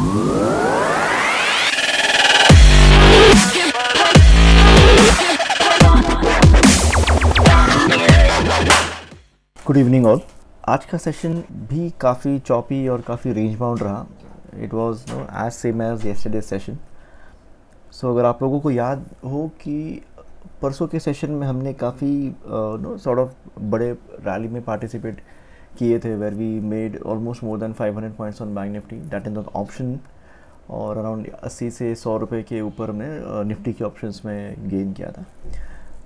Good evening all. आज का session भी काफ़ी चॉपी और काफ़ी रेंज बाउंड रहा। It was no as same as yesterday session. So अगर आप लोगों को याद हो कि परसों के सेशन में हमने काफ़ी नो सॉर्ट ऑफ बड़े रैली में पार्टिसिपेट किए थे, where we made almost more than 500 points on bank Nifty, that is the option, और अराउंड 80 से 100 रुपये के ऊपर हमने निफ्टी के ऑप्शंस में गेन किया था।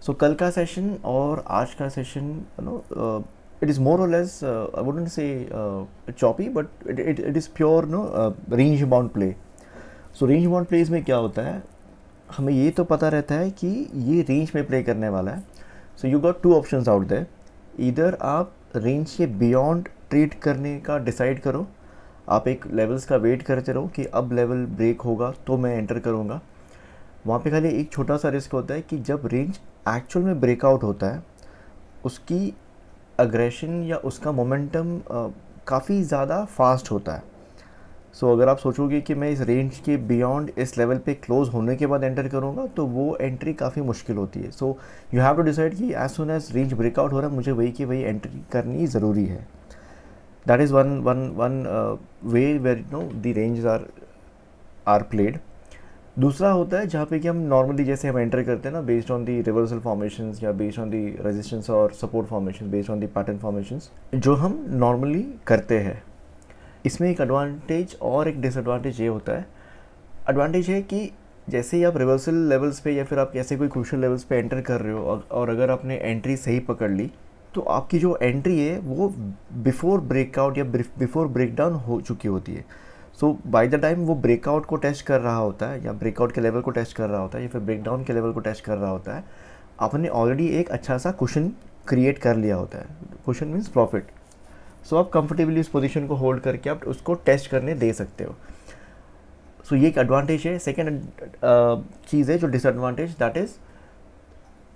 सो कल का सेशन और आज का session no it is more or less I wouldn't say choppy, but it is pure no range bound play. So range bound plays में क्या होता है, हमें ये तो पता रहता है कि ये रेंज में प्ले करने वाला है. So you got two options out there. इधर आप रेंज के बियॉन्ड ट्रेड करने का डिसाइड करो, आप एक लेवल्स का वेट करते रहो कि अब लेवल ब्रेक होगा तो मैं एंटर करूँगा. वहाँ पे खाली एक छोटा सा रिस्क होता है कि जब रेंज एक्चुअल में ब्रेकआउट होता है, उसकी अग्रेशन या उसका मोमेंटम काफ़ी ज़्यादा फास्ट होता है. सो अगर आप सोचोगे कि मैं इस रेंज के बियॉन्ड इस लेवल पे क्लोज होने के बाद एंटर करूँगा, तो वो एंट्री काफ़ी मुश्किल होती है. So you have to decide कि as soon as range breakout हो रहा है, मुझे वही की वही एंट्री करनी ज़रूरी है. That is one way where no the range are played. दूसरा होता है जहाँ पे कि हम नॉर्मली जैसे हम एंटर करते हैं ना, based on the reversal formations या बेस्ड ऑन दी रेजिस्टेंस और support formation, based on the pattern formations जो हम नॉर्मली करते हैं. इसमें एक एडवांटेज और एक डिसएडवांटेज ये होता है. एडवांटेज है कि जैसे ही आप रिवर्सल लेवल्स पे या फिर आप ऐसे कोई क्रूशियल लेवल्स पे एंटर कर रहे हो और अगर आपने एंट्री सही पकड़ ली, तो आपकी जो एंट्री है वो बिफोर ब्रेकआउट या बिफोर ब्रेकडाउन हो चुकी होती है. सो बाय द टाइम वो ब्रेकआउट को टेस्ट कर रहा होता है या ब्रेकआउट के लेवल को टेस्ट कर रहा होता है या फिर ब्रेकडाउन के लेवल को टेस्ट कर रहा होता है, आपने ऑलरेडी एक अच्छा सा कुशन क्रिएट कर लिया होता है. Cushion means profit. सो आप कंफर्टेबली उस पोजीशन को होल्ड करके आप उसको टेस्ट करने दे सकते हो. सो ये एक एडवांटेज है. सेकेंड चीज़ है जो डिसएडवांटेज, दैट इज़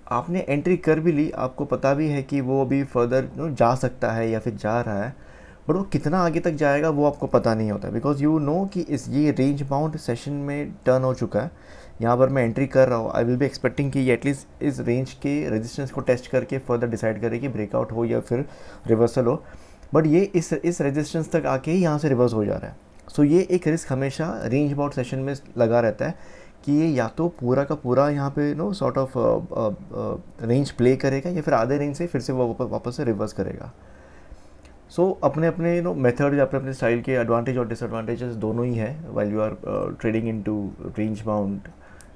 आपने एंट्री कर भी ली, आपको पता भी है कि वो अभी फर्दर जा सकता है या फिर जा रहा है, बट वो कितना आगे तक जाएगा वो आपको पता नहीं होता. बिकॉज यू नो कि ये रेंज बाउंड सेशन में टर्न हो चुका है, यहाँ पर मैं एंट्री कर रहा हूँ. आई विल बी एक्सपेक्टिंग कि ये एटलीस्ट इस रेंज के रेजिस्टेंस को टेस्ट करके फर्दर डिसाइड करे कि ब्रेकआउट हो या फिर रिवर्सल हो. बट ये इस रेजिस्टेंस तक आके ही यहाँ से रिवर्स हो जा रहा है. सो ये एक रिस्क हमेशा रेंज बाउंड सेशन में लगा रहता है कि ये या तो पूरा का पूरा यहाँ पे no sort of range play करेगा या फिर आधे रेंज से फिर से वो वापस से रिवर्स करेगा. सो अपने अपने मेथड या अपने अपने स्टाइल के एडवांटेज और डिसएडवांटेजेस दोनों ही हैं while you are trading into range bound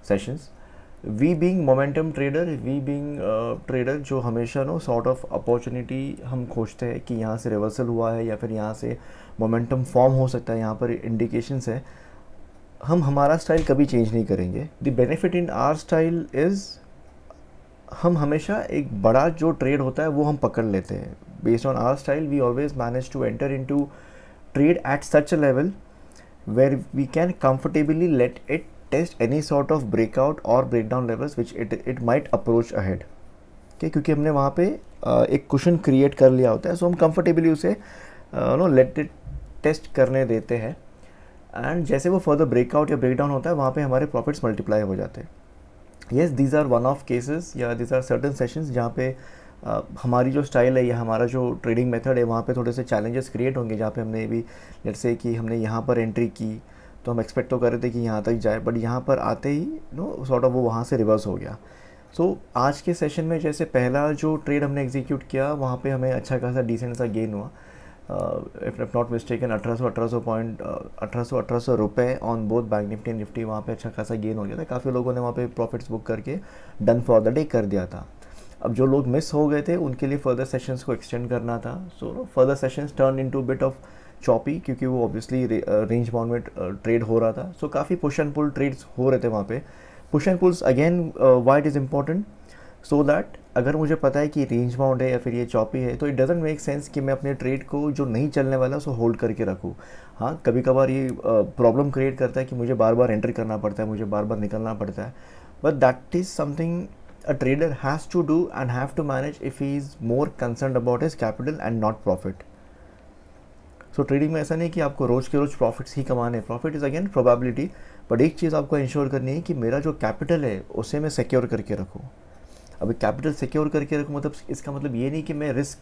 sessions. We being momentum trader, we being trader जो हमेशा सॉर्ट ऑफ अपॉर्चुनिटी हम खोजते हैं कि यहाँ से रिवर्सल हुआ है या फिर यहाँ से मोमेंटम फॉर्म हो सकता है, यहाँ पर इंडिकेशंस है. हम हमारा स्टाइल कभी चेंज नहीं करेंगे. The benefit in our style is हम हमेशा एक बड़ा जो ट्रेड होता है वो हम पकड़ लेते हैं. Based on our style, we always manage to enter into trade at such a level where we can comfortably let it test any sort of breakout or breakdown levels which it might approach ahead. Okay, क्योंकि हमने वहाँ पे एक cushion create कर लिया होता है, सो हम कंफर्टेबली उसे लेट इट टेस्ट करने देते हैं. एंड जैसे वो फर्दर ब्रेकआउट या ब्रेकडाउन होता है, वहाँ पे हमारे प्रॉफिट्स मल्टीप्लाई हो जाते हैं. Yes, these are one of cases या दीज आर सर्टन सेशंस जहाँ पे हमारी जो स्टाइल है या हमारा जो ट्रेडिंग मेथड है वहाँ पे थोड़े से चैलेंजेस क्रिएट होंगे. जहाँ पे हमने भी लेट्स से कि हमने यहाँ पर एंट्री की तो हम एक्सपेक्ट तो कर रहे थे कि यहाँ तक जाए, बट यहाँ पर आते ही सॉर्ट ऑफ वो वहाँ से रिवर्स हो गया. सो आज के सेशन में जैसे पहला जो ट्रेड हमने एग्जीक्यूट किया वहाँ पे हमें अच्छा खासा डिसेंट सा गेन हुआ. इफ नॉट मिस्टेकन 1800 रुपये on both bank Nifty and Nifty. वहाँ पे अच्छा खासा गेन हो गया था. काफ़ी लोगों ने वहाँ पे प्रॉफिट्स बुक करके डन फॉर द डे कर दिया था. अब जो लोग मिस हो गए थे उनके लिए फर्दर सेशंस को एक्सटेंड करना था. So further sessions turn into bit of choppy क्योंकि वो ऑब्वियसली रेंज बाउंड में ट्रेड हो रहा था. सो काफ़ी पुश एंड पुल ट्रेड्स हो रहे थे वहाँ पे. Push and pulls again why it is important, so that अगर मुझे पता है कि रेंज बाउंड है या फिर ये चॉपी है, तो इट डजंट मेक सेंस कि मैं अपने ट्रेड को जो नहीं चलने वाला उसको होल्ड करके रखूँ. हाँ, कभी कभार ये प्रॉब्लम क्रिएट करता है कि मुझे बार बार एंटर करना पड़ता है, मुझे बार बार निकलना पड़ता है. But that is something a trader has to do and have to manage if he is more concerned about his capital and not profit. So trading में ऐसा नहीं कि आपको रोज़ के रोज़ प्रॉफिट्स ही कमाने, profit is again probability, but एक चीज़ आपको ensure करनी है कि मेरा जो कैपिटल है उसे मैं सिक्योर करके रखूँ। अभी कैपिटल सिक्योर करके रखूँ मतलब इसका मतलब ये नहीं कि मैं risk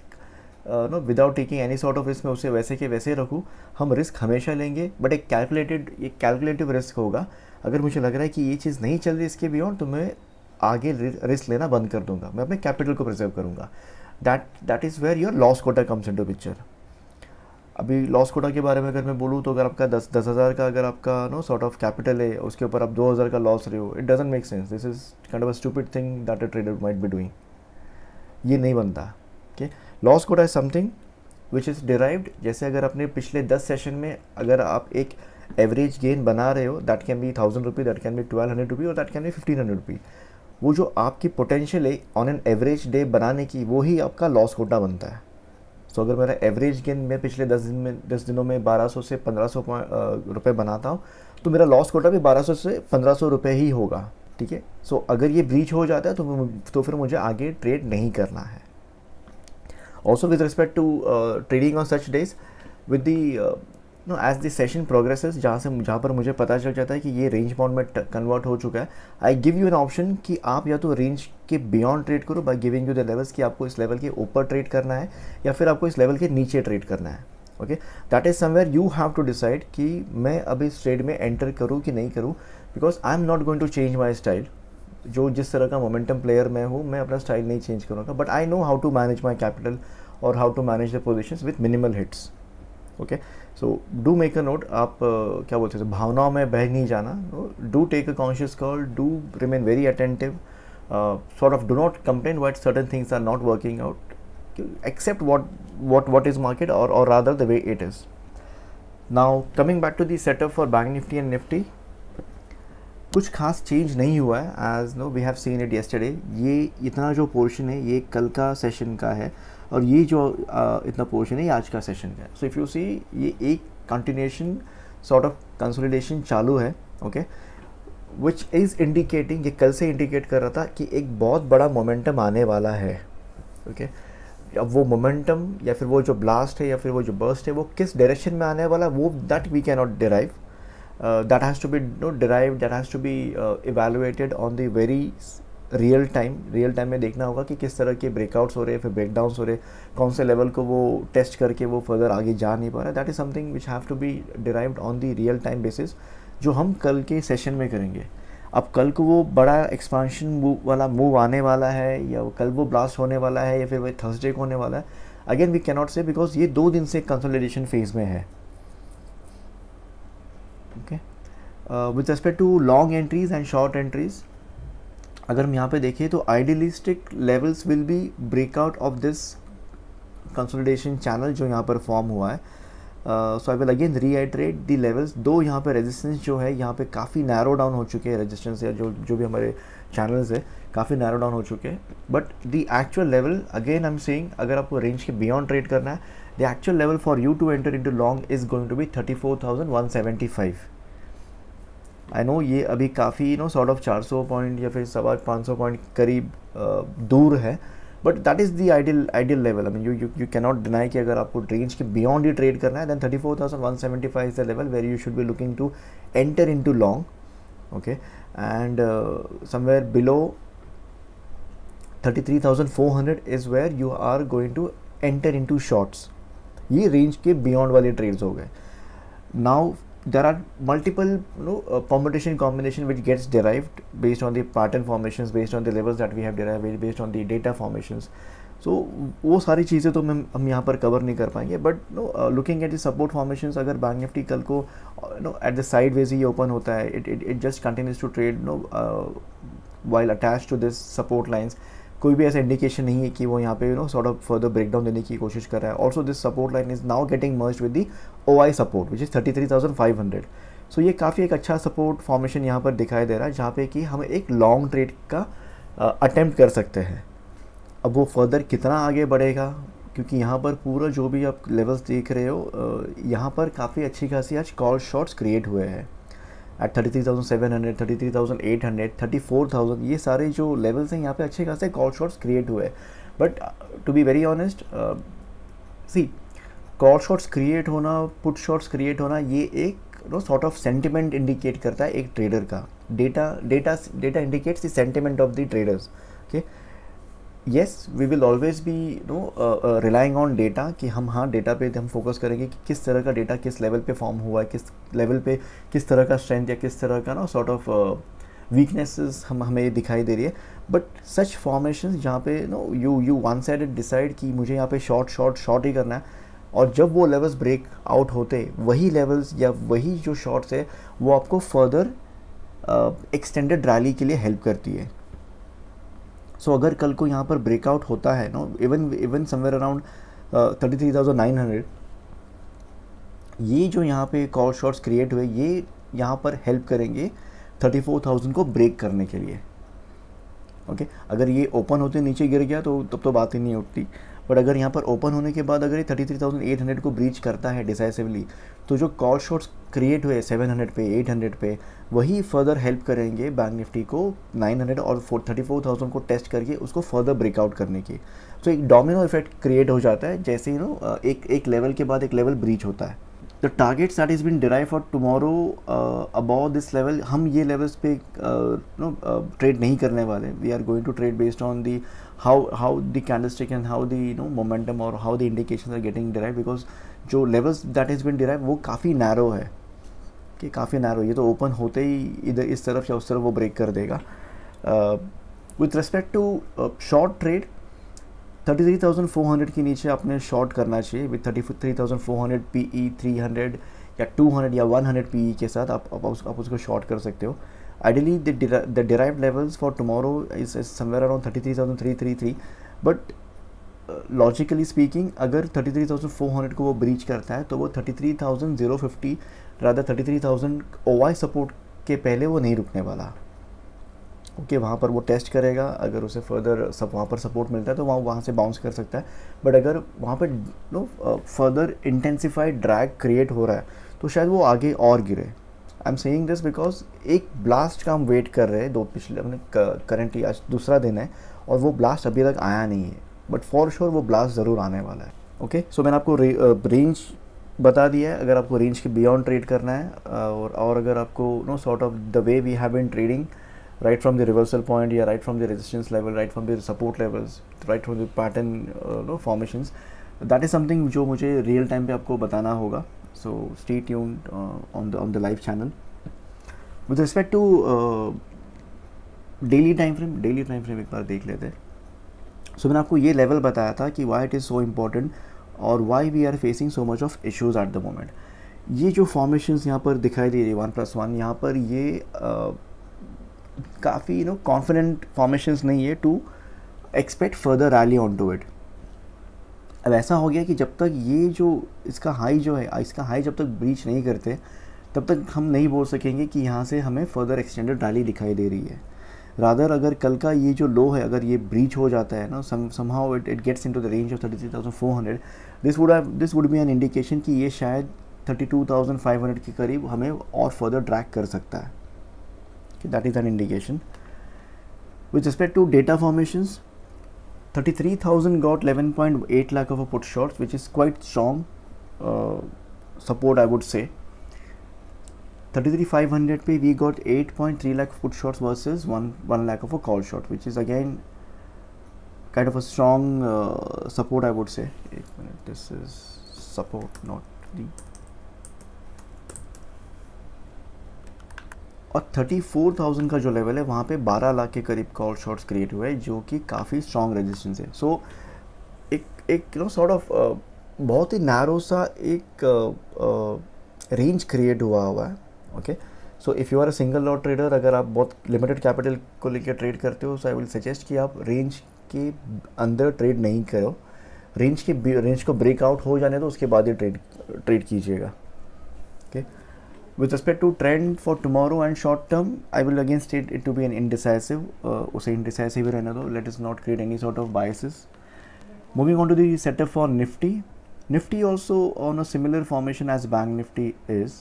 no without taking any sort of risk में उसे वैसे के वैसे रखूँ। हम रिस्क हमेशा लेंगे, बट एक कैलकुलेटिव रिस्क होगा। अगर मुझे लग रहा है कि ये चीज़ नहीं चल रही इसके बियॉन्ड, तो मैं आगे रिस्क लेना बंद कर दूंगा, मैं अपने कैपिटल को प्रिजर्व करूँगा। That is where your loss quota comes into picture. अभी लॉस कोटा के बारे में अगर मैं बोलूँ तो अगर आपका 10,000 का अगर आपका नो सॉर्ट ऑफ कैपिटल है, उसके ऊपर आप 2,000 का लॉस रहे हो, it doesn't make sense. This is kind of a stupid thing that a trader might be doing. ये नहीं बनता। Okay, loss quota is something which is derived. जैसे अगर अपने पिछले 10 सेशन में अगर आप एक एवरेज गेन बना रहे हो, that can be 1,000 rupee, that can be 1,200 रुपी, और दैट कैन बी 1,500 रुपी। वो जो आपकी पोटेंशियल है ऑन एन एवरेज डे बनाने की, वो ही आपका लॉस कोटा बनता है। सो अगर मेरा एवरेज गेन मैं पिछले 10 दिनों में 1,200 से 1,500 रुपये बनाता हूँ, तो मेरा लॉस कोटा भी 1,200 से 1,500 रुपये ही होगा। ठीक है, सो अगर ये ब्रीच हो जाता है तो फिर मुझे आगे ट्रेड नहीं करना है। Also with respect to trading on such days, with the no as the session progresses, जहाँ पर मुझे पता चल जाता है कि ये रेंज बाउंड में कन्वर्ट हो चुका है, I give you an option कि आप या तो रेंज के बियॉन्ड ट्रेड करो by giving you the levels, कि आपको इस लेवल के ऊपर ट्रेड करना है या फिर आपको इस लेवल के नीचे ट्रेड करना है। Okay, that is somewhere you have to decide कि मैं अभी इस ट्रेड में एंटर करूँ कि नहीं करूँ, because I am not going to change my style. जो जिस तरह का मोमेंटम प्लेयर मैं हूँ, मैं अपना स्टाइल नहीं चेंज करूँगा, but I know how to manage my capital और how to manage the positions with minimal hits. Okay, so do make a note. आप क्या बोलते हैं, भावनाओं में बह नहीं जाना। Do take a conscious call, do remain very attentive, sort of do not complain why certain things are not working out, accept what is market, or rather the way it is. Now coming back to the setup for Bank Nifty and Nifty, कुछ खास change नहीं हुआ है, as no we have seen it yesterday. ये इतना जो portion है ये कल का सेशन का है, और ये जो इतना पोर्शन है ये आज का सेशन का है। सो इफ़ यू सी, ये एक कंटिन्यूएशन सॉर्ट ऑफ कंसोलिडेशन चालू है। ओके, विच इज़ इंडिकेटिंग, ये कल से इंडिकेट कर रहा था कि एक बहुत बड़ा मोमेंटम आने वाला है। ओके, अब वो मोमेंटम या फिर वो जो ब्लास्ट है या फिर वो जो बर्स्ट है, वो किस डायरेक्शन में आने वाला, वो that we can not derive. that has to be derived, that has to be evaluated on the very real time में देखना होगा कि किस तरह के ब्रेकआउट्स हो रहे हैं, फिर ब्रेकडाउन्स हो रहे हैं, कौन से लेवल को वो टेस्ट करके वो फर्दर आगे जा नहीं पा रहा है। That is something which have to be derived on the real time basis, जो हम कल के सेशन में करेंगे। अब कल को वो बड़ा एक्सपांशन वाला मूव आने वाला है, या कल वो ब्लास्ट होने वाला है, या फिर वो थर्सडे को होने वाला है, again we can not say, because ये 2 दिन से कंसोलिडेशन फेज में है। Okay, with respect to long entries and short entries, अगर हम यहाँ पे देखें तो idealistic levels will be breakout of this consolidation channel जो यहाँ पर फॉर्म हुआ है। So I will again reiterate the levels. दो यहाँ पे रेजिस्टेंस जो है यहाँ पे काफ़ी नैरो डाउन हो चुके हैं, रेजिस्टेंस या जो भी हमारे चैनल्स है काफ़ी नैरो डाउन हो चुके हैं, but the actual level again I am saying, अगर आपको रेंज के बियॉन्ड ट्रेड करना है, the actual level for you to enter into long is going to be 34,175। I know ये अभी काफ़ी सॉर्ट ऑफ 400 पॉइंट या फिर 500 पॉइंट करीब दूर है, but that is the ideal level. I mean you can not deny कि अगर आपको रेंज के बियॉन्ड ही ट्रेड करना है, then 34,175 is the level where you should be looking to enter into long. Okay, and somewhere below 33,400 is where you are going to enter into shorts. ये range के beyond वाले trades हो गए। Now there are multiple permutation combination which gets derived based on the pattern formations, based on the levels that we have derived, based on the data formations. So वो सारी चीज़ें तो हम यहाँ पर कवर नहीं कर पाएंगे, but looking at the support formations, अगर बैंक निफ्टी कल को एट द साइड वेज ही ओपन होता है, it just continues to trade while attached to this support lines, कोई भी ऐसा इंडिकेशन नहीं है कि वो यहाँ पे सॉर्ट ऑफ फर्दर ब्रेकडाउन देने की कोशिश कर रहा है। Also this support line is now getting merged with the OI support which is 33,500। सो ये काफ़ी एक अच्छा सपोर्ट फॉर्मेशन यहाँ पर दिखाई दे रहा है, जहाँ पे कि हम एक लॉन्ग ट्रेड का अटेम्प्ट कर सकते हैं। अब वो फर्दर कितना आगे बढ़ेगा, क्योंकि यहाँ पर पूरा जो भी आप लेवल्स देख रहे हो, यहाँ पर काफ़ी अच्छी खासी आज कॉल शॉट्स क्रिएट हुए हैं एट 33,700, 33,800, 34,000। ये सारे जो लेवल्स हैं यहाँ पे अच्छे खासे कॉल शॉट्स क्रिएट हुए हैं। But to be very honest, see call shorts create होना, पुट शॉट्स क्रिएट होना, ये एक सॉर्ट ऑफ सेंटिमेंट इंडिकेट करता है एक ट्रेडर का. Data indicates the sentiment of the traders. Okay, yes we will always be relying on data कि हम हाँ डेटा पे हम फोकस करेंगे कि किस तरह का डेटा किस लेवल पे फॉर्म हुआ है, किस लेवल पे किस तरह का स्ट्रेंथ या किस तरह का सॉर्ट ऑफ वीकनेसेस हमें दिखाई दे रही है. बट सच फॉर्मेशन जहाँ पे यू वन साइडेड डिसाइड कि मुझे यहाँ पे शॉर्ट ही करना है, और जब वो लेवल्स ब्रेक आउट होते, वही लेवल्स या वही जो शॉर्ट्स है वो आपको फर्दर एक्सटेंडेड रैली के लिए हेल्प करती है. सो अगर कल को यहाँ पर ब्रेकआउट होता है इवन समवेयर अराउंड 33,900, ये जो यहाँ पे कॉल शॉट्स क्रिएट हुए ये यहाँ पर हेल्प करेंगे 34,000 को ब्रेक करने के लिए. ओके, अगर ये ओपन होते नीचे गिर गया तो तब तो बात ही नहीं उठती. बट अगर यहाँ पर ओपन होने के बाद अगर ये 33,800 को ब्रीच करता है डिसाइसिवली, तो जो कॉल शॉट्स क्रिएट हुए 700 पे 800 पे, वही फर्दर हेल्प करेंगे बैंक निफ्टी को 900 और 34,000 को टेस्ट करके उसको फर्दर ब्रेकआउट करने की. तो एक डोमिनो इफेक्ट क्रिएट हो जाता है जैसे एक लेवल के बाद एक लेवल ब्रीच होता है. The targets that is been derive for tomorrow about this level, हम ये लेवल्स पे ट्रेड नहीं करने वाले. We are going to trade based on the how the candlestick and how the momentum or how the indications are getting derived, because जो levels that has been derived वो काफ़ी narrow है कि काफ़ी नैरो. ये तो ओपन होते ही इधर इस तरफ या उस तरफ वो ब्रेक कर देगा. With respect to short trade 33,400 के नीचे आपने शॉर्ट करना चाहिए. विथ 33,400 PE 300 या 200 या 100 PE के साथ आप उसको शॉर्ट कर सकते हो. Ideally, the derived levels for tomorrow is somewhere around 33,333. But logically speaking, अगर 33,400 को वो ब्रीच करता है तो वो 33,050 rather 33,000 OI सपोर्ट के पहले वो नहीं रुकने वाला. ओके, वहाँ पर वो टेस्ट करेगा. अगर उसे फर्दर वहाँ पर सपोर्ट मिलता है तो वहाँ से बाउंस कर सकता है. बट अगर वहाँ पर फर्दर इंटेंसिफाइड ड्रैग क्रिएट हो रहा है तो शायद वो आगे और गिरे. आई एम सेइंग दिस बिकॉज एक ब्लास्ट का हम वेट कर रहे हैं. अपने करंटली आज दूसरा दिन है और वो ब्लास्ट अभी तक आया नहीं है, बट फॉर श्योर वो ब्लास्ट ज़रूर आने वाला है. ओके, सो मैंने आपको रेंज बता दिया है अगर आपको रेंज के बियॉन्ड ट्रेड करना है. और अगर आपको sort of the way we have been trading right from the reversal point या right from the resistance level, right from the support levels, right from the pattern formations, that is something जो मुझे real time पे आपको बताना होगा. So stay tuned on the live channel. With respect to daily time frame एक बार देख लेते हैं. So मैंने आपको ये लेवल बताया था कि why it is so important और why we are facing so much of issues at the moment. ये जो formations यहाँ पर दिखाई दे रही है 1+1, यहाँ पर ये काफ़ी confident formations नहीं है to expect further rally onto it. अब ऐसा हो गया कि जब तक ये जो इसका हाई जब तक ब्रीच नहीं करते तब तक हम नहीं बोल सकेंगे कि यहाँ से हमें फर्दर एक्सटेंडेड रैली दिखाई दे रही है. रादर अगर कल का ये जो लो है अगर ये ब्रीच हो जाता है ना, somehow it gets into the range of 33,400, this would be an indication कि ये शायद 32,500 के करीब हमें और फर्दर ड्रैग कर सकता है. That is an indication. With respect to data formations, 33,000 got 11.8 lakh of a put shorts, which is quite strong support I would say. 33,500 पे we got 8.3 lakh put shorts versus 1 lakh of a call short, which is again kind of a strong support I would say. 1 minute, this is support not the. और 34,000 का जो level है वहाँ पे 12 लाख के करीब call shorts create हुए हैं जो कि काफ़ी स्ट्रॉन्ग रेजिस्टेंस है. सो एक सॉर्ट ऑफ बहुत ही नैरो सा एक रेंज क्रिएट हुआ है. Okay, so if you are a single lot trader, अगर आप बहुत लिमिटेड कैपिटल को लेकर ट्रेड करते हो, सो आई विल सजेस्ट कि आप रेंज के अंदर ट्रेड नहीं करो. रेंज को ब्रेकआउट हो जाने दो, उसके बाद ही ट्रेड कीजिएगा. Okay, with respect to trend for tomorrow and short term, I will again state it to be an indecisive. उसे indecisive ही रहने दो. Let us not create any sort of biases. Moving on to the setup for Nifty. Nifty also on a similar formation as Bank Nifty is.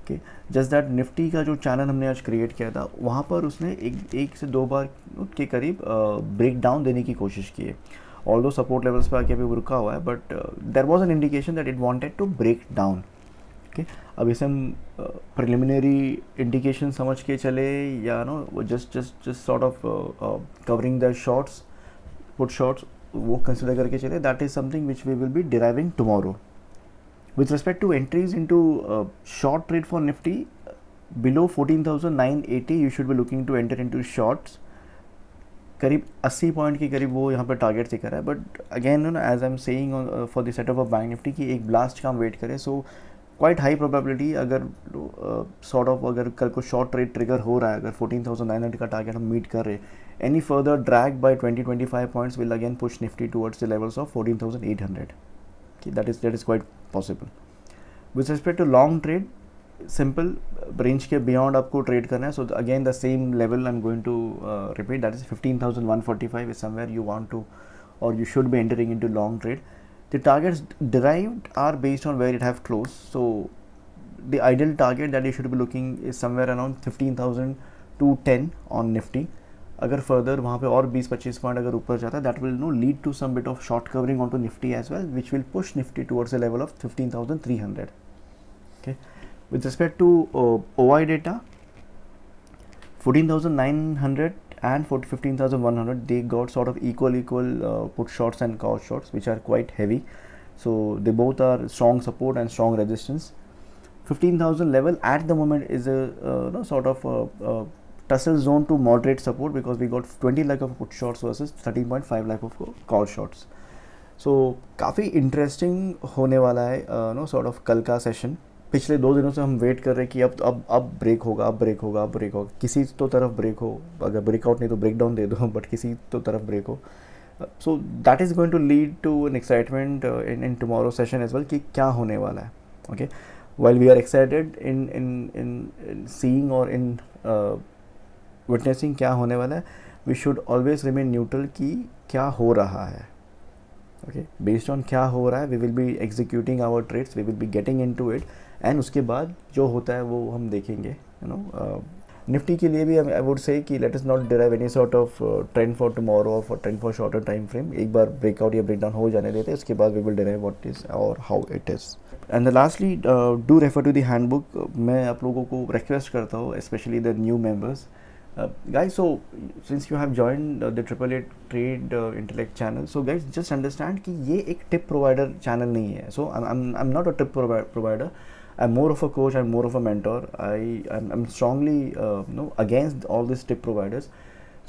Okay, just that Nifty का जो channel हमने आज create किया था वहाँ पर उसने एक से दो बार के करीब ब्रेक डाउन देने की कोशिश की है ऑल दो सपोर्ट लेवल्स पे आके अभी वो रुका हुआ है, but there was an indication that it wanted to break down. Okay, अब इसे हम प्रिलिमिनरी इंडिकेशन समझ के चले या no just just just sort of covering the shorts, put shorts, वो कंसिडर करके चले, that is something which we will be deriving tomorrow. With respect to entries into short trade for Nifty, below 14,980 you should be looking to enter into shorts. करीब 80 point के करीब वो यहाँ पर target से कर रहा है, but again as I am saying for the setup of bank Nifty की एक ब्लास्ट का हम वेट करें, सो क्वाइट हाई प्रोबेबिलिटी अगर सॉर्ट ऑफ अगर कल को शॉर्ट ट्रेड ट्रिगर हो रहा है, अगर 14,900 का टारगेट हम मीट कर रहे हैं, any further drag by 20-25 points will again push Nifty towards the levels of 14,800. that is quite possible. With respect to long trade, simple range के beyond आपको trade करना है, so again the same level I'm going to repeat, that is 15,145 is somewhere you want to or you should be entering into long trade. The targets derived are based on where it have closed, so the ideal target that you should be looking is somewhere around 15,210 on Nifty. अगर further वहाँ पे और 20-25 point अगर ऊपर जाता है, that will no lead to some bit of short covering on to Nifty as well, which will push Nifty towards the level of 15,300. Okay, with respect to OI data, 14,900 and 15,100 they got sort of equal put shorts and call shorts which are quite heavy, so they both are strong support and strong resistance. 15,000 level at the moment is a sort of tussle zone to moderate support, because we got 20 lakh of put shorts versus 13.5 lakh of call shorts. So काफ़ी interesting होने वाला है no sort of कल का session. पिछले 2 दिनों से हम वेट कर रहे हैं कि अब ब्रेक होगा, अब ब्रेक होगा, अब ब्रेक होगा, किसी तो तरफ ब्रेक हो, अगर ब्रेकआउट नहीं तो ब्रेक डाउन दे दो, बट किसी तो तरफ ब्रेक हो. So that is going to lead to an excitement in tomorrow session as well कि क्या होने वाला है. Okay, while we are excited in seeing or in witnessing क्या होने वाला है, we should always remain neutral कि क्या हो रहा है. ओके, बेस्ड ऑन क्या हो रहा है we will be executing our trades, we will be getting into it, and उसके बाद जो होता है वो हम देखेंगे. यू नो निफ्टी के लिए भी आई वुड से कि let us not derive any sort of trend for tomorrow और for trend for shorter time frame. एक बार ब्रेकआउट या ब्रेकडाउन हो जाने देते हैं, उसके बाद we will derive what is और how it is. And lastly, do refer to the handbook. मैं आप लोगों को रिक्वेस्ट करता हूँ, specially the new members. Guys, so since you have joined the Triple A Trade Intellect channel, so guys just understand कि ये एक tip provider channel नहीं है. So I'm not a tip provider. I'm more of a coach. I'm more of a mentor. I'm strongly against all these tip providers.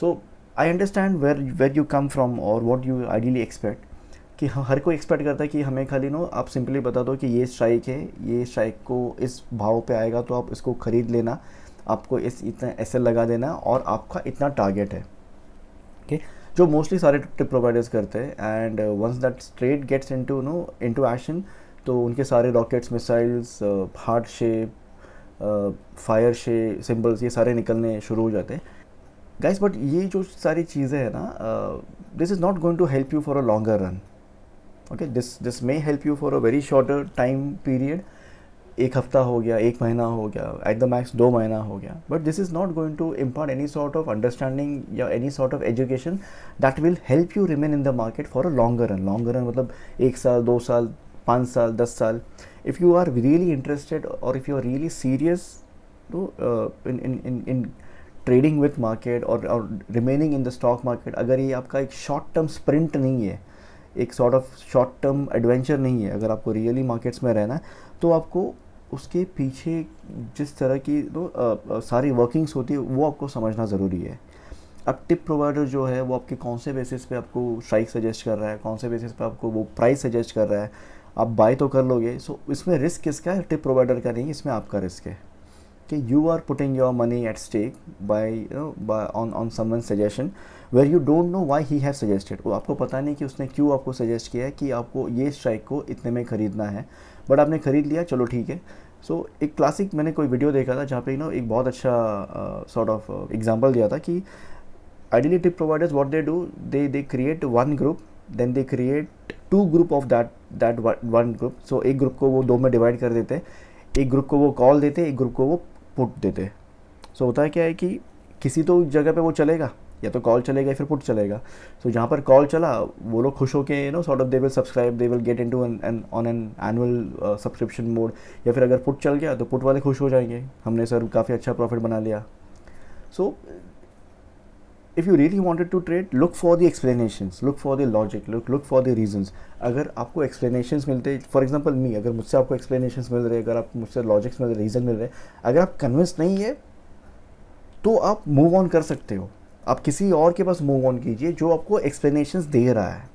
So I understand where you come from or what you ideally expect. कि हर कोई expect करता है कि हमें खाली आप simply बता दो कि ये स्ट्राइक है, ये स्ट्राइक को इस भाव पे आएगा तो आप इसको ख़रीद लेना, आपको इतना एसएल लगा देना और आपका इतना टारगेट है. ओके, जो मोस्टली सारे टिप प्रोवाइडर्स करते हैं. And once that trade gets into action, तो उनके सारे rockets, missiles, heart shape, fire shape symbols, ये सारे निकलने शुरू हो जाते हैं गाइस. बट ये जो सारी चीज़ें हैं ना, this is not going to help you for a longer run. Okay, this may help you for a very shorter time period. 1 हफ्ता हो गया, 1 महीना हो गया, एट द मैक्स 2 महीना हो गया, but this is not going to impart any sort of understanding या any sort of education that will help you remain in the market for a longer run. Longer run मतलब 1 साल, 2 साल, 5 साल, 10 साल. If you are really interested और if you are really serious in trading with market और remaining in the stock market, अगर ये आपका एक शॉर्ट टर्म स्प्रिंट नहीं है, एक sort of short term adventure नहीं है, अगर आपको रियली मार्केट्स में रहना है, तो आपको उसके पीछे जिस तरह की सारी वर्किंग्स होती है वो आपको समझना ज़रूरी है. अब टिप प्रोवाइडर जो है वो आपके कौन से बेसिस पे आपको स्ट्राइक सजेस्ट कर रहा है, कौन से बेसिस पे आपको वो प्राइस सजेस्ट कर रहा है, आप बाय तो कर लोगे. सो इसमें रिस्क किसका है? टिप प्रोवाइडर का नहीं, इसमें आपका रिस्क है कि you are putting your money at stake by on someone suggestion where you don't know why he have suggested. वो आपको पता नहीं कि उसने क्यों आपको सजेस्ट किया है कि आपको ये स्ट्राइक को इतने में ख़रीदना है, बट आपने ख़रीद लिया, चलो ठीक है. सो एक क्लासिक मैंने कोई वीडियो देखा था जहाँ पे एक बहुत अच्छा सॉर्ट ऑफ एग्जांपल दिया था कि ideally tip providers what they do, they create 1 group, then they create 2 group of that 1 group. So एक ग्रुप को वो 2 में डिवाइड कर देते हैं, एक ग्रुप को वो कॉल देते, एक ग्रुप को वो पुट देते. सो होता है क्या है कि किसी तो जगह पे वो चलेगा, या तो कॉल चलेगा या फिर पुट चलेगा. सो जहाँ पर कॉल चला वो लोग खुश होके sort of they will subscribe, they will get into on an annual subscription mode. या फिर अगर पुट चल गया तो पुट वाले खुश हो जाएंगे, हमने सर काफ़ी अच्छा प्रॉफिट बना लिया. सो if you really wanted to trade, look for the explanations, look for the logic, look for the reasons. अगर आपको explanations मिलते, for example me, अगर मुझसे आपको explanations मिल रहे, अगर आप मुझसे logics मिल रहे, reason मिल रहे, अगर आप convinced नहीं है तो आप move on कर सकते हो. आप किसी और के पास move on कीजिए जो आपको explanations दे रहा है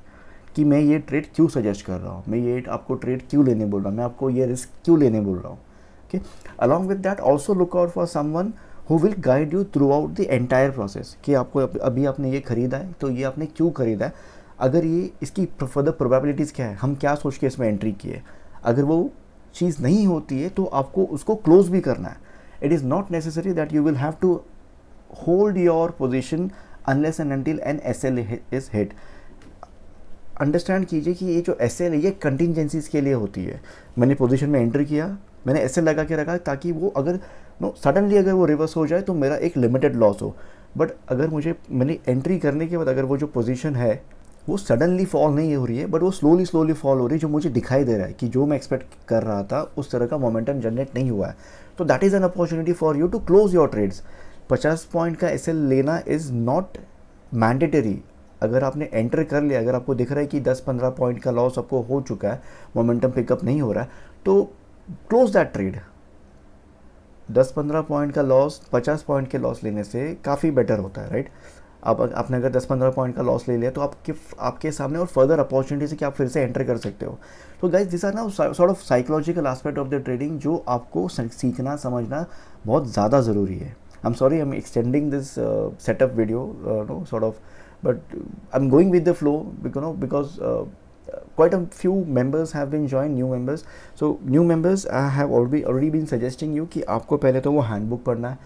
कि मैं ये ट्रेड क्यों सजेस्ट कर रहा हूँ, मैं ये आपको ट्रेड क्यों लेने बोल रहा हूँ, मैं आपको ये रिस्क क्यों लेने बोल रहा हूँ. Okay, along with that also look out for someone who will guide you throughout the entire process कि आपको अभी आपने ये ख़रीदा है तो ये आपने क्यों ख़रीदा है, अगर ये इसकी फर्दर प्रोबेबिलिटीज़ क्या है, हम क्या सोच के इसमें एंट्री किए, अगर वो चीज़ नहीं होती है तो आपको उसको क्लोज भी करना है. It is not necessary that you will have to hold your position unless and until an SL is hit. Understand कीजिए कि ये जो SL है ये कंटिजेंसीज़ के लिए होती है. मैंने पोजीशन में एंटर किया, मैंने SL लगा के रखा ताकि वो अगर सडनली अगर वो रिवर्स हो जाए तो मेरा एक लिमिटेड लॉस हो. बट अगर मैंने एंट्री करने के बाद अगर वो जो पोजीशन है वो सडनली फॉल नहीं हो रही है, बट वो स्लोली फॉल हो रही है, जो मुझे दिखाई दे रहा है कि जो मैं एक्सपेक्ट कर रहा था उस तरह का मोमेंटम जनरेट नहीं हुआ है, तो that is an opportunity for you to close your trades. 50 point का SL लेना इज़ नॉट मैंडेटरी. अगर आपने एंटर कर लिया, अगर आपको दिख रहा है कि 10-15 पॉइंट का लॉस आपको हो चुका है, मोमेंटम पिकअप नहीं हो रहा है, तो क्लोज दैट ट्रेड. 10-15 पॉइंट का लॉस 50 पॉइंट के लॉस लेने से काफ़ी बेटर होता है, राइट. आपने अगर 10-15 पॉइंट का लॉस ले लिया तो आपके सामने और फर्दर अपॉर्चुनिटीज है कि आप फिर से एंटर कर सकते हो. तो गाइज दिस आर ना sort of psychological aspect of the trading जो आपको सीखना समझना बहुत ज़्यादा ज़रूरी है. I am sorry I am extending this setup video no sort of, but I'm going with the flow because quite a few members have been joined, new members. So new members I have already been suggesting you कि आपको पहले तो वो handbook पढ़ना है.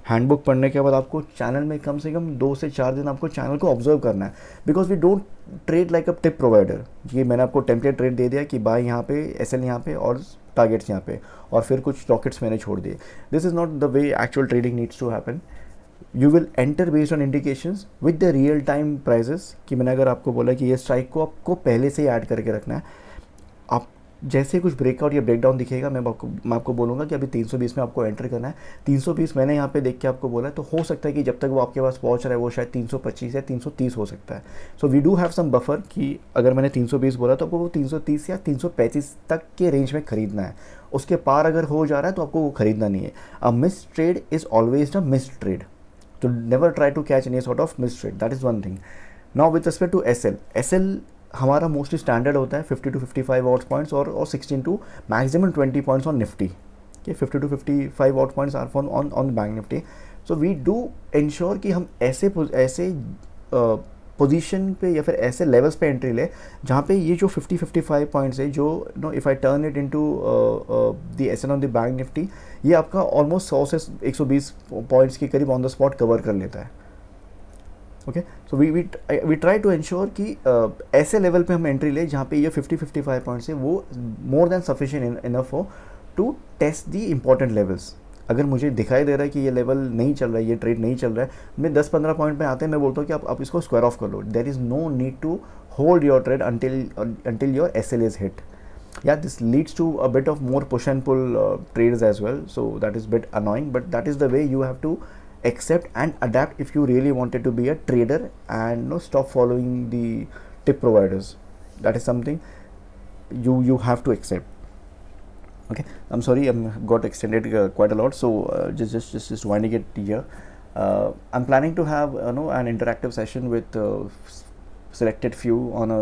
Handbook पढ़ने के बाद आपको चैनल में कम से कम 2 से 4 दिन आपको चैनल को ऑब्जर्व करना है, because we don't trade like a tip provider. ये मैंने आपको टेम्पलेट ट्रेड दे दिया कि बाय यहाँ पे, SL यहाँ पे और टारगेट्स यहाँ पे, और फिर कुछ रॉकेट्स मैंने छोड़ दिए. This is not the way actual trading needs to happen. You will enter based on indications with the real time prices. कि मैंने अगर आपको बोला कि ये स्ट्राइक को आपको पहले से ही ऐड करके रखना है, आप जैसे कुछ ब्रेकआउट या ब्रेकडाउन दिखेगा मैं आपको बोलूँगा कि अभी 320 में आपको एंटर करना है. 320 मैंने यहाँ पे देख के आपको बोला है, तो हो सकता है कि जब तक वो आपके पास पहुँच रहा है वो शायद 325 या 330 हो सकता है. So we do have some buffer कि अगर मैंने 320 बोला तो आपको वो 330 या 335 तक के रेंज में खरीदना है. उसके पार अगर हो जा रहा है तो आपको वो खरीदना नहीं है. A miss trade is always a miss trade. तो never try to catch any sort of miss trade. That is one thing. Now with respect to SL हमारा मोस्टली स्टैंडर्ड होता है 50 to 55 आउट पॉइंट्स और 16 to maximum 20 points on Nifty. Okay, 50 to 55 out points are on bank Nifty. So we do ensure कि हम ऐसे position पे या फिर ऐसे लेवल्स पे एंट्री ले जहाँ पे ये जो 50-55 पॉइंट्स है, जो if I turn it into the SL on the bank Nifty, ये आपका ऑलमोस्ट 100 से 120 पॉइंट्स के करीब ऑन द स्पॉट कवर कर लेता है. Okay, so we try to ensure कि ऐसे लेवल पे हम एंट्री ले जहाँ पे ये 50-55 पॉइंट्स है वो मोर देन सफिशिएंट इनफ हो to test the important levels. अगर मुझे दिखाई दे रहा है कि ये लेवल नहीं चल रहा है, ये ट्रेड नहीं चल रहा है, मैं 10-15 पॉइंट में आते हैं, मैं बोलता हूँ कि आप इसको स्क्वायर ऑफ कर लो. There is no need to hold your trade until your SL is hit. Yeah, this leads to a bit of more push and pull trades as well, so that is a bit annoying, but that is the way you have to accept and adapt if you really wanted to be a trader and stop following the tip providers. That is something you have to accept. Okay, I'm sorry I'm got extended quite a lot, so just winding it here. I'm planning to have an interactive session with selected few on a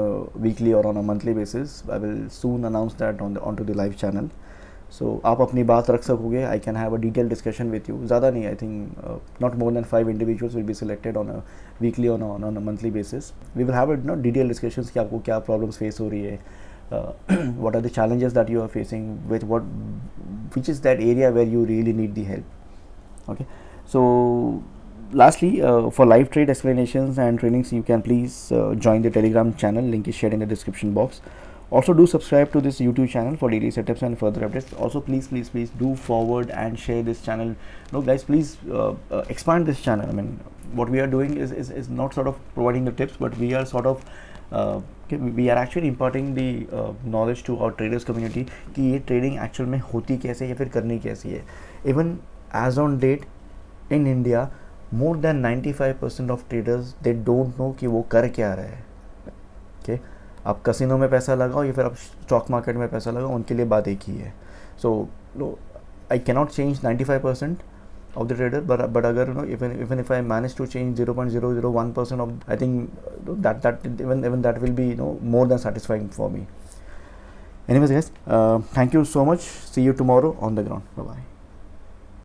weekly or on a monthly basis. I will soon announce that onto the live channel. So आप अपनी बात रख सकोगे. I can have a detailed discussion with you. ज़्यादा नहीं, I think not more than 5 individuals will be selected on a weekly on a monthly basis. We will have a detailed discussions कि आपको क्या problems face हो रही है, what are the challenges that you are facing, which is that area where you really need the help. Okay, so lastly, for live trade explanations and trainings, you can please join the Telegram channel. Link is shared in the description box. Also do subscribe to this YouTube channel for daily setups and further updates. Also please do forward and share this channel. No guys, please expand this channel. I mean, what we are doing is not sort of providing the tips, but we are sort of we are actually imparting the knowledge to our traders community कि ये trading actual में होती कैसे है या फिर करनी कैसी है. Even as on date in India, more than 95% of traders they don't know कि वो कर क्या रहे हैं. Okay, आप कसिनो में पैसा लगाओ या फिर आप स्टॉक मार्केट में पैसा लगाओ, उनके लिए बात एक ही है. So no, I cannot change 95% of the trader, but agar even if I manage to change 0.001% of, I think that even that will be more than satisfying for me. Anyways guys, thank you so much. See you tomorrow on the ground. Bye bye.